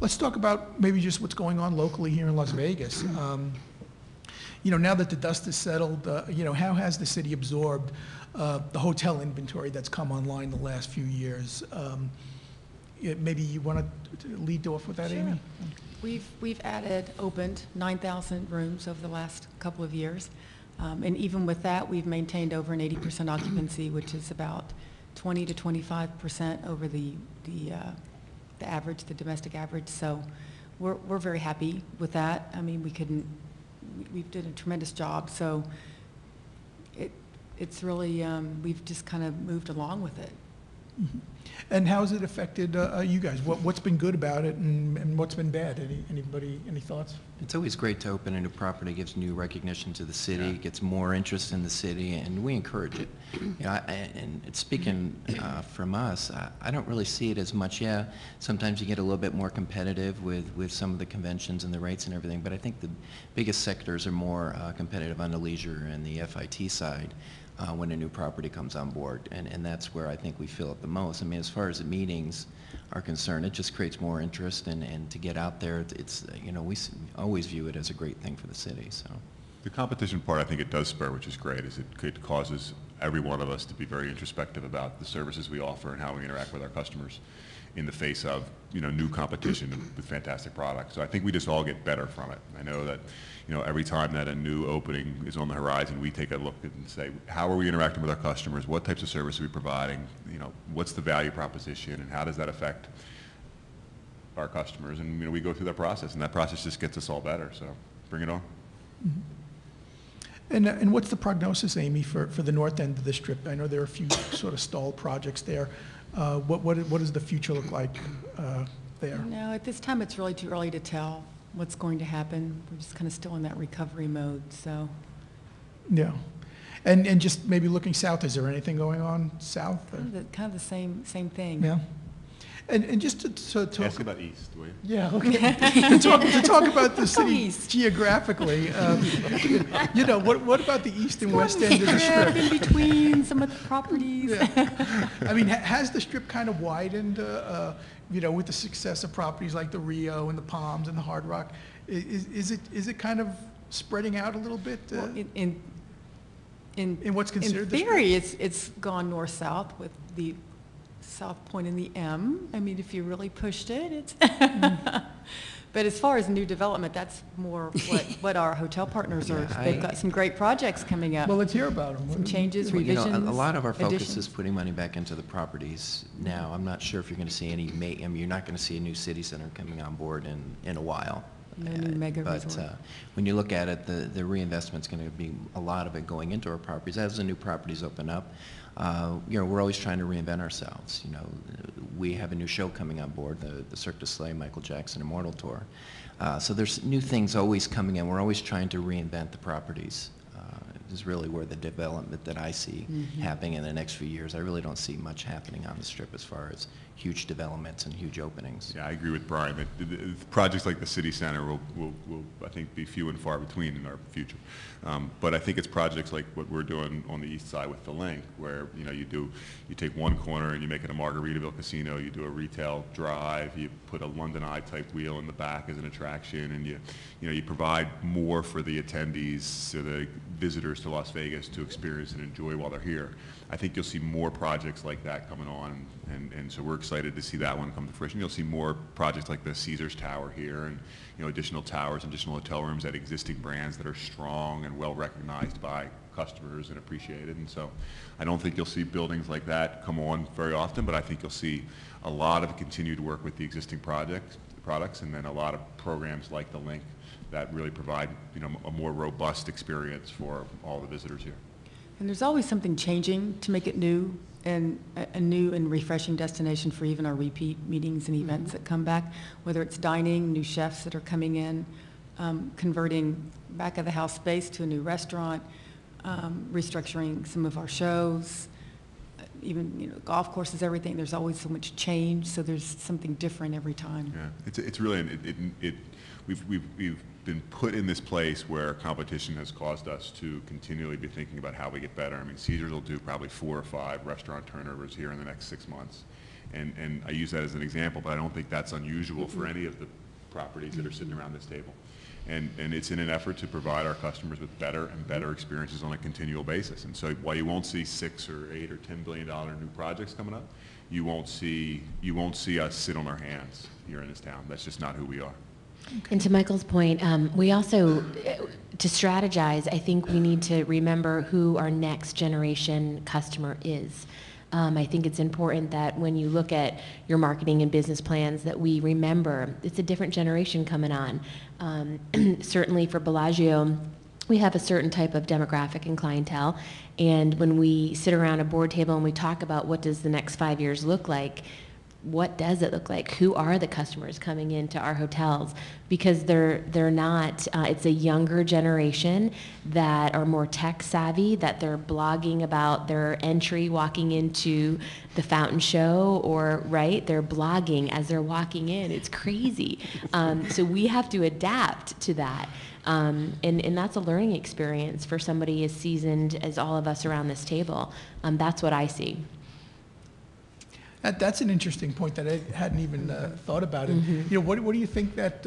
Let's talk about maybe just what's going on locally here in Las Vegas. Now that the dust is settled, how has the city absorbed the hotel inventory that's come online the last few years? Maybe you want to lead off with that, Sure. Amy? We've opened 9,000 rooms over the last couple of years. And even with that, we've maintained over an 80% occupancy, which is about 20 to 25% over the average, the domestic average. So we're very happy with that. I mean, we've done a tremendous job. So it's really, we've just kind of moved along with it. Mm-hmm. And how has it affected you guys? What's been good about it, and what's been bad? Any thoughts? It's always great to open a new property. It gives new recognition to the city, Yeah. gets more interest in the city, and we encourage it. And it's speaking from us, I don't really see it as much. Yeah, sometimes you get a little bit more competitive with some of the conventions and the rates and everything, but I think the biggest sectors are more competitive on the leisure and the FIT side. When a new property comes on board, and that's where I think we feel it the most. I mean, as far as the meetings are concerned, it just creates more interest, and to get out there, it's we always view it as a great thing for the city. So The competition part, I think it does spur, which is great, is it causes every one of us to be very introspective about the services we offer and how we interact with our customers in the face of new competition with fantastic products. So I think we just all get better from it. I know that every time that a new opening is on the horizon, we take a look and say, how are we interacting with our customers? What types of service are we providing? What's the value proposition, and how does that affect our customers? And we go through that process, and that process just gets us all better. So bring it on. Mm-hmm. And what's the prognosis, Amy, for the north end of the Strip? I know there are a few sort of stalled projects there. What does the future look like there? No, at this time, it's really too early to tell what's going to happen. We're just kind of still in that recovery mode, so. Yeah. And just maybe looking south, is there anything going on south? Kind of the same thing. Yeah. And just to talk. Ask about East, will you? Yeah, okay. to talk about the city East. geographically, what about the east and west end of the Strip? In between some of the properties. Yeah. I mean, has the Strip kind of widened, with the success of properties like the Rio and the Palms and the Hard Rock? Is it kind of spreading out a little bit? Well, in what's considered the in Strip? theory, it's gone north-south with the South Point and the M. I mean, if you really pushed it, it's. But as far as new development, that's more what our hotel partners are. They've got some great projects coming up. Well, let's hear about them. Some changes, Well, revisions, a lot of our focus additions. is putting money back into the properties now. I'm not sure if you're going to see any, you're not going to see a new city center coming on board in a while. No new mega But resort. when you look at it, the reinvestment's going to be a lot of it going into our properties. As the new properties open up, we're always trying to reinvent ourselves. We have a new show coming on board, the Cirque du Soleil Michael Jackson Immortal Tour. So there's new things always coming in. We're always trying to reinvent the properties. Is really where the development that I see happening in the next few years. I really don't see much happening on the Strip as far as huge developments and huge openings. Yeah, I agree with Brian. Projects like the City Center will, I think, be few and far between in our future. But I think it's projects like what we're doing on the east side with the Link, where you take one corner and you make it a Margaritaville casino. You do a retail drive. You put a London Eye type wheel in the back as an attraction, and you provide more for the attendees, so the visitors to Las Vegas to experience and enjoy while they're here. I think you'll see more projects like that coming on, and so we're excited to see that one come to fruition. You'll see more projects like the Caesars Tower here, and additional towers, additional hotel rooms at existing brands that are strong and well recognized by customers and appreciated. And so I don't think you'll see buildings like that come on very often, but I think you'll see a lot of continued work with the existing products, and then a lot of programs like the Link that really provide a more robust experience for all the visitors here. And there's always something changing to make it new, and a new and refreshing destination for even our repeat meetings and events that come back, whether it's dining, new chefs that are coming in, converting back of the house space to a new restaurant, restructuring some of our shows, even golf courses, everything. There's always so much change, so there's something different every time. Yeah, it's really we've been put in this place where competition has caused us to continually be thinking about how we get better. I mean, Caesars will do probably 4 or 5 restaurant turnovers here in the next 6 months, And I use that as an example, but I don't think that's unusual for any of the properties that are sitting around this table. And it's in an effort to provide our customers with better and better experiences on a continual basis. And so while you won't see $6 or $8 or $10 billion new projects coming up, you won't see us sit on our hands here in this town. That's just not who we are. And to Michael's point, we also, to strategize, I think we need to remember who our next generation customer is. I think it's important that when you look at your marketing and business plans that we remember it's a different generation coming on. Certainly for Bellagio, we have a certain type of demographic and clientele, and when we sit around a board table and we talk about what does the next 5 years look like, what does it look like? Who are the customers coming into our hotels? Because they're not, it's a younger generation that are more tech savvy, that they're blogging about their entry walking into the fountain show, or, right, they're blogging as they're walking in. It's crazy. So we have to adapt to that. And that's a learning experience for somebody as seasoned as all of us around this table. That's what I see. That's an interesting point that I hadn't even thought about. It. You know, what do you think that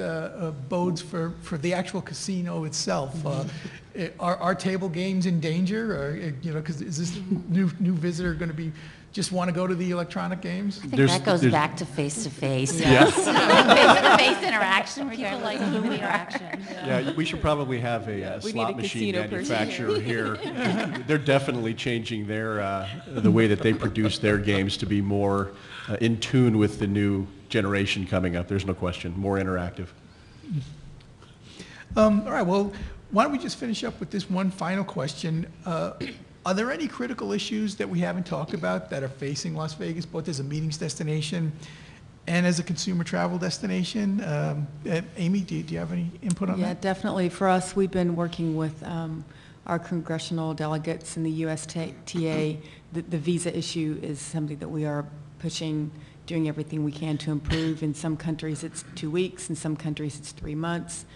bodes for the actual casino itself? Are table games in danger, or you know, because is this new visitor going to be just want to go to the electronic games? I think that goes back to face-to-face. Yeah. Face-to-face interaction. People like human interaction. Yeah, we should probably have a We need slot a machine casino person. manufacturer here. They're definitely changing their the way that they produce their games to be more in tune with the new generation coming up. There's no question. More interactive. All right, well, why don't we just finish up with this one final question? Are there any critical issues that we haven't talked about that are facing Las Vegas, both as a meetings destination and as a consumer travel destination? Amy, do you have any input on Yeah, that? definitely. For us, we've been working with our congressional delegates in the USTA. The visa issue is something that we are pushing, doing everything we can to improve. In some countries, it's 2 weeks. In some countries, it's 3 months.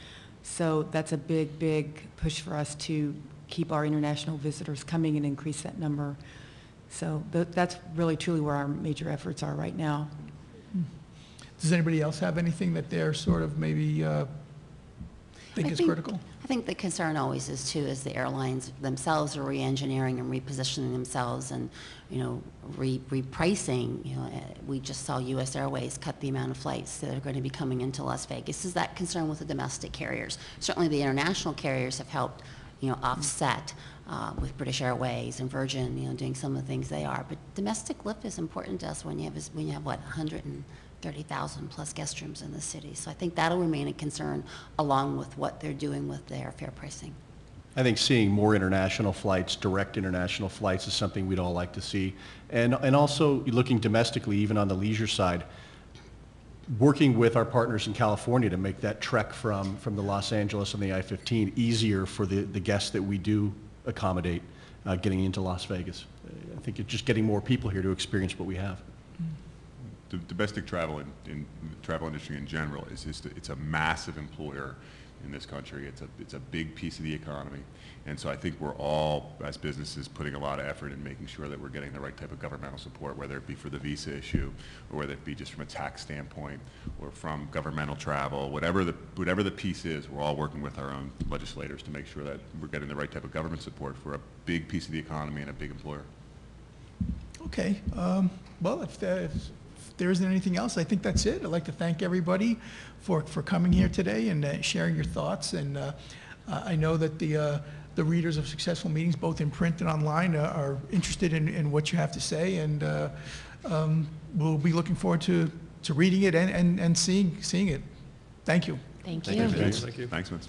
So that's a big, big push for us to keep our international visitors coming and increase that number. So that's really truly where our major efforts are right now. Does anybody else have anything that they're sort of maybe think is critical? I think the concern always is too, is the airlines themselves are re-engineering and repositioning themselves and, you know, repricing. You know, we just saw U.S. Airways cut the amount of flights that are going to be coming into Las Vegas. Is that concern with the domestic carriers? Certainly the international carriers have helped, you know, offset with British Airways and Virgin, you know, doing some of the things they are. But domestic lift is important to us when you have what, 130,000 plus guest rooms in the city. So I think that'll remain a concern along with what they're doing with their fare pricing. I think seeing more international flights, direct international flights, is something we'd all like to see. And also looking domestically, even on the leisure side, working with our partners in California to make that trek from the Los Angeles and the I-15 easier for the guests that we do accommodate getting into Las Vegas. I think it's just getting more people here to experience what we have. The domestic travel in the travel industry in general is just, it's a massive employer in this country. It's a big piece of the economy. And so I think we're all, as businesses, putting a lot of effort in making sure that we're getting the right type of governmental support, whether it be for the visa issue, or whether it be just from a tax standpoint, or from governmental travel, whatever the piece is, we're all working with our own legislators to make sure that we're getting the right type of government support for a big piece of the economy and a big employer. Okay, well, if there isn't anything else, I think that's it. I'd like to thank everybody for coming here today and sharing your thoughts. And I know that the readers of Successful Meetings, both in print and online, are interested in what you have to say. And we'll be looking forward to reading it and seeing it. Thank you. Thank Thank you. you. Thanks, Vince.